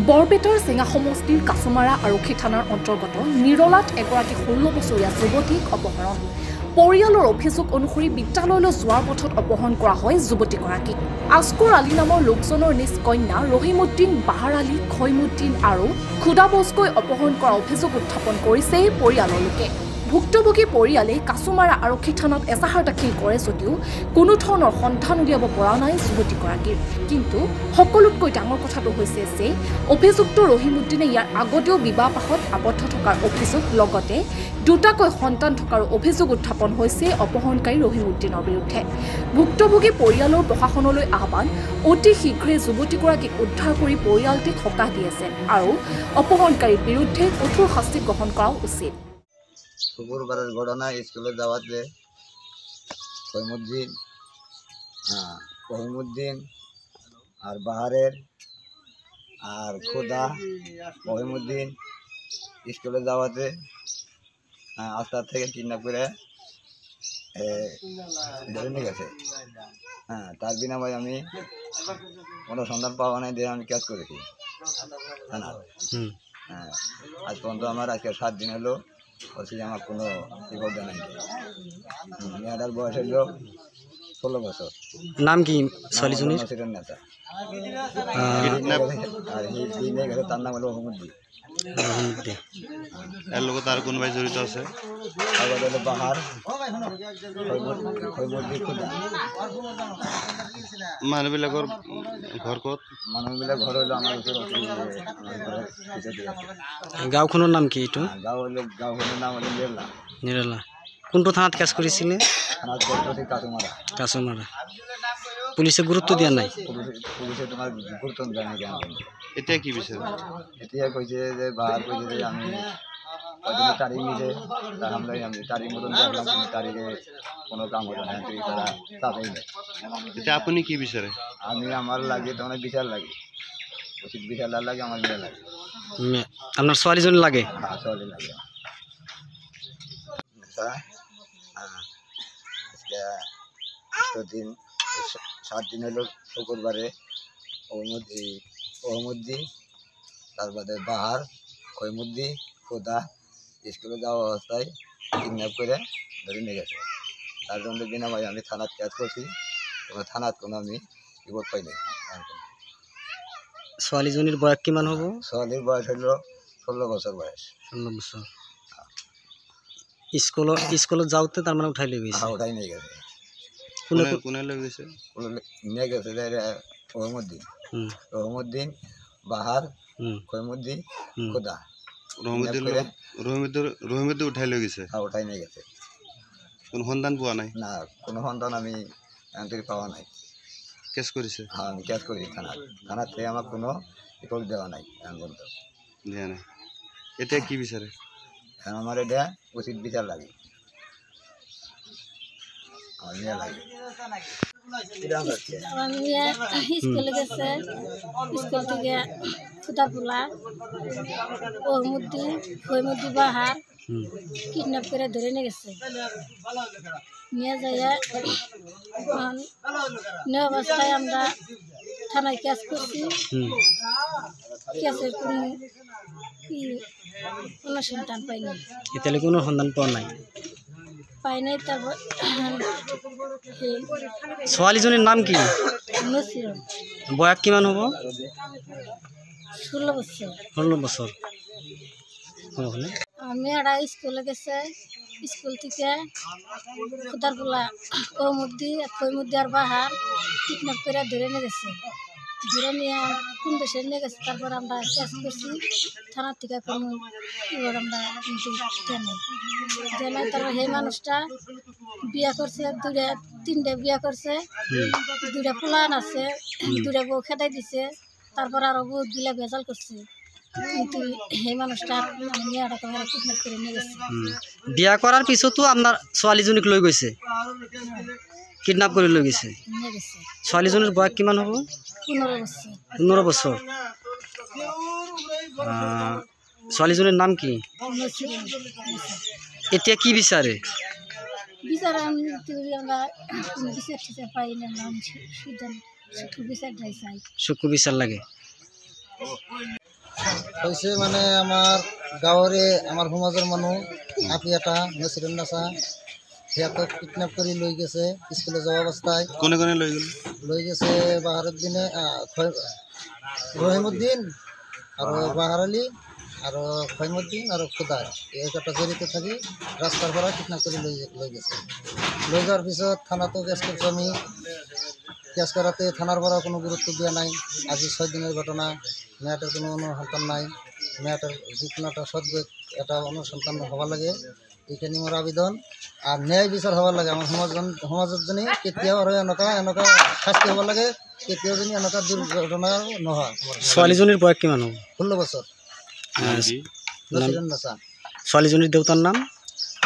বৰপেটাৰ চেঙা সমষ্টিৰ কাছমাৰা আৰক্ষী থানাৰ অন্তৰ্গত নিৰলাত এগৰাকী 16 বছৰীয়া যুৱতীক অপহৰণ। পৰিয়ালৰ অভিযোগ অনুসৰি বিদ্যালয়লৈ যোৱাৰ পথত অপহৰণ কৰা হয় যুৱতীগৰাকীক। আস্কৰ আলী নামৰ লোকজনৰ নিজ কন্যা ৰহিমউদ্দিন, বাহাৰ আলী, খৈমুদ্দিন আৰু খুদাবজকৈ অপহৰণ কৰা অভিযোগ উত্থাপন কৰিছে পৰিয়ালৰ লোকে। ভুক্তভোগী পৰিয়ালে কাছমাৰা আৰক্ষী থানাত এজাহাৰ দাখিল কৰে যদিও কোনো ধৰণৰ সন্ধান উলিয়াব পৰা নাই যুৱতীগৰাকীৰ। কিন্তু সকলোতকৈ ডাঙৰ কথাটো হৈছে যে অভিযুক্ত ৰহিমউদ্দিনে ইয়াৰ আগতেও বিবাহপাশত আবদ্ধ থকাৰ অভিযোগ, লগতে দুটাকৈ সন্তান থকাৰ অভিযোগ উত্থাপন হৈছে অপহৰণকাৰী ৰহিমউদ্দিনৰ বিৰুদ্ধে। ভুক্তভোগী পৰিয়ালৰ প্ৰশাসনলৈ আহ্বান, অতি শীঘ্ৰে যুৱতীগৰাকীক উদ্ধাৰ কৰি পৰিয়ালটিক সকাহ দিয়েছে আৰু অপহৰণকাৰীৰ বিৰুদ্ধে কঠোৰ শাস্তি গ্ৰহণ কৰা উচিত। শুক্রবারের ঘটনা, স্কুলে যাওয়াতে রহিমউদ্দিন আর বাহারের আর খুদা রহিমউদ্দিন স্কুলে যাওয়াতে আস্তার থেকে কিডন্যাপ করে ধরে নিয়ে গেছে। তার বিনিময়ে আমি কোনো সন্ধান পাওয়া নাই দিয়ে আমি ক্যাচ করেছি থানা। আজ পর্যন্ত আমার আজকে 7 দিন হলো, বলছি আমার কোনো রিপোর্ট জানাই। মেয়েটার বয়স হলো 16 বছর। নাম কি ছোৱালীজনীৰ? নেতা। আৰ গেছে তাৰ নাম হলো ৰহিমউদ্দিন। এৰ লগত আৰ কোনোবাই জড়িত আছে? আগত হলো বাহাৰ, খৈমুদ্দিন, খুদা। মানুহবিলাকৰ ঘৰ ক'ত? মানুহবিলাক ঘৰ হলো আমাৰ গাঁওখনৰ নাম কি এইটো? গাঁওখনৰ নাম হলো নিৰলা। নিৰলা। কোনটো থানাত কেছ কৰিছিলে? থানাত কাছমাৰা। কাছমাৰা। পুলিচে গুৰুত্ব দিয়া নাই? পুলিশে তোমাৰ গুৰুত্ব দেয় না কেন? এতিয়া কি বিচাৰে? এতিয়া কৈছে যে বাহার কৈছে যে আমি তারিখ নিছে, আমি তারিখ মতন দেখলাম, তারিখে কোনো কাম হলো না, তারা চাপেই নেই। এতিয়া আপুনি কি বিচাৰে? আমি আমাৰ লাগে তোমাৰ বিচাৰ লাগে, উচিত বিচাৰ লাগে, আমাৰ মেয়ে লাগে। আপনাৰ ছোৱালীজনী লাগে? হ্যাঁ, ছোৱালী লাগে। আজকে দিন 7 দিন হলো, শুক্রবারে রহিমউদ্দিন, তারপরে বাহার, খৈমুদ্দিন, খুদা স্কুলে যাওয়া অবস্থায় কিডন্যাপ করে ধরে নিয়ে গেছে। তার জন্য বিনিময়ে আমি থানাত ক্যাচ করছি, এবং থানাত কোনো আমি রিপোর্ট পাই নাই। ছোৱালীজনীৰ বয়স কিমান হ'ব? ছোৱালীৰ বয়স হলো 16 বছৰ বয়স। 16 বছৰ। স্কুলত যাওঁতে তাৰ মানে উঠাই লৈ গৈছে? ওটাই নিয়ে গেছে। কোনে লৈ গৈছে? নিয়ে গেছে রহিমউদ্দিন, বাহার, খৈমুদ্দিন, খুদা। রহিমউদ্দিন উঠাই লৈ গৈছে? ওটাই নিয়ে গেছে। কোনো সন্ধান পোৱা নাই? না, কোনো সন্ধান আমি পাওয়া নাই। কেছ কৰিছে? হ্যাঁ, আমি ক্যাচ কৰি থানাৰ থেকে আমাৰ কোনো ৰিপোৰ্ট দেওয়া নাই পৰ্যন্ত। দিয়া নাই। এতিয়া কি বিচাৰে? আমার এটা উচিত বিচার লাগে, আমার মেয়ে লাগে। আমার মেয়ে স্কুলে গেছে, স্কুল থেকে ফুটাপুলা রহিমউদ্দিন, খৈমুদ্দিন, বাহার কিডন্যাপ করে ধরে নিয়ে গেছে। নিয়ে যাইয়া নিয়ে অবস্থায় আমরা থানায় ক্যাচ করছি। ক্যাচের কোনো সন্ধান পাইনি। এতিয়ালৈকে কোনো সন্ধান পোৱা নাই? পাই নাই। তাৰপৰ ছোৱালীজনীৰ নাম কি? নছিরন। বয়স কিমান হ'ব? 16 বছর। 16 বছর। মেয়েরা স্কুলে গেছে, স্কুল থেকে খুদারপুলা খৈমুদ্দিন আর বাহার কিডন্যাপ করে ধরে নিয়ে গেছে। ধরে নিয়ে কোন দেশে নিয়ে গেছে, তারপর আমরা ক্যাচ করছি থানার থেকে। কোনো এবার আমরা কিন্তু জানাই। তারপর সেই মানুষটা বিয়া করছে, 2-3টা বিয়া করছে, 2টা ফুলান আছে, 2টা বউ খেদাই দিছে, তারপর আরো বহুত গিলা ভেজাল করছে। কিন্তু সেই মানুষটা মেয়েটাকে কিডন্যাপ করে নিয়ে গেছে। বিয়া করার পিছতো আপনার ছোৱালীজনীক লৈ গৈছে? কিডন্যাপ কৰে লৈ গৈছে? নিয়ে গেছে। ছোৱালীজনীৰ বয়স কিমান হ'ব? 15 বছৰ। 15 বছৰ। ছোৱালীজনীৰ নাম কি? এতিয়া কি বিচাৰে? বিচাৰ আমি আমৰা বিচাৰ টিচাৰ পাই না, সুখ বিচাৰ চাই। চকু বিচাৰ লাগে? হৈছে মানে আমাৰ গাঁৱৰে আমাৰ সমাজৰ মানুহ আপি এটা নছিৰুন্নাছা সিহঁতক কিডনেপ কৰি লৈ গৈছে স্কুলে যোৱা অৱস্থায়। কোনে কোনে লৈ গ'ল? লৈ গৈছে বাহাৰুদ্দিনে ৰহিমুদ্দিন আৰু বাহাৰ আলী আৰু খৈমুদ্দিন আৰু খুদাই এইকেইটা জড়িত থাকি ৰাস্তাৰ পৰা কিডনেপ কৰি লৈ গৈছে। লৈ যোৱাৰ পিছত থানাতো কেছ কৰিছোঁ আমি। কেছ কৰাতে থানাৰ পৰা কোনো গুৰুত্ব দিয়া নাই। আজি 6 দিনৰ ঘটনা, মেয়েটাৰ কোনো অনুসন্ধান নাই। মেয়েটাৰ যিকোনো এটা সদ্য এটা অনুসন্ধান হ'ব লাগে, এইখিনি মোৰ আবেদন। আৰু ন্যায় বিচাৰ হ'ব লাগে আমাৰ সমাজত যেনে কেতিয়াও আৰু এনেকুৱা শাস্তি হ'ব লাগে, কেতিয়াও যেনে এনেকুৱা দুৰ্ঘটনা নহয়। ছোৱালীজনীৰ বয়স কিমান হ'ব? 16 বছৰ। নছিৰুন্নাছা। ছোৱালীজনীৰ দেউতাৰ নাম?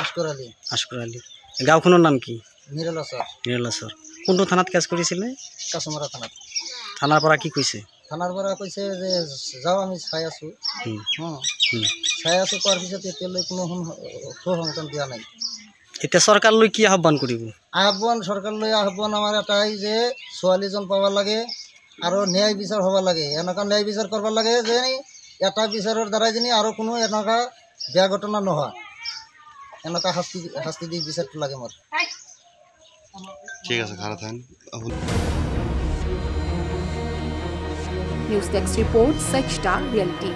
আস্কৰ আলী। আস্কৰ আলী। গাঁওখনৰ নাম কি? নিৰলাচৰ। নিৰলাচৰ। কোনটো থানাত কেছ কৰিছিলে? কাছমাৰা থানাত। থানাৰ পৰা কি কৈছে? থানাৰ পৰা কৈছে যে যাওঁ আমি চাই আছোঁ। চাই আছোঁ কোৱাৰ পিছত এতিয়ালৈ কোনো সু-সংগঠন দিয়া নাই। এতিয়া চৰকাৰলৈ কি আহ্বান কৰিব? চৰকাৰলৈ আহ্বান আমাৰ এটাই যে ছোৱালীজন পাব লাগে আৰু ন্যায় বিচাৰ হ'ব লাগে। এনেকুৱা ন্যায় বিচাৰ কৰিব লাগে যে এটা বিচাৰৰ দ্বাৰাই যেনি আৰু কোনো এনেকুৱা বেয়া ঘটনা নহয়। এনেকুৱা শাস্তি দি বিচাৰটো লাগে মোৰ। ঠিক আছে, ভালো থাকেন। নিউজ ডেস্ক ৰিপোৰ্ট, সেচটা ৰিয়েলিটি।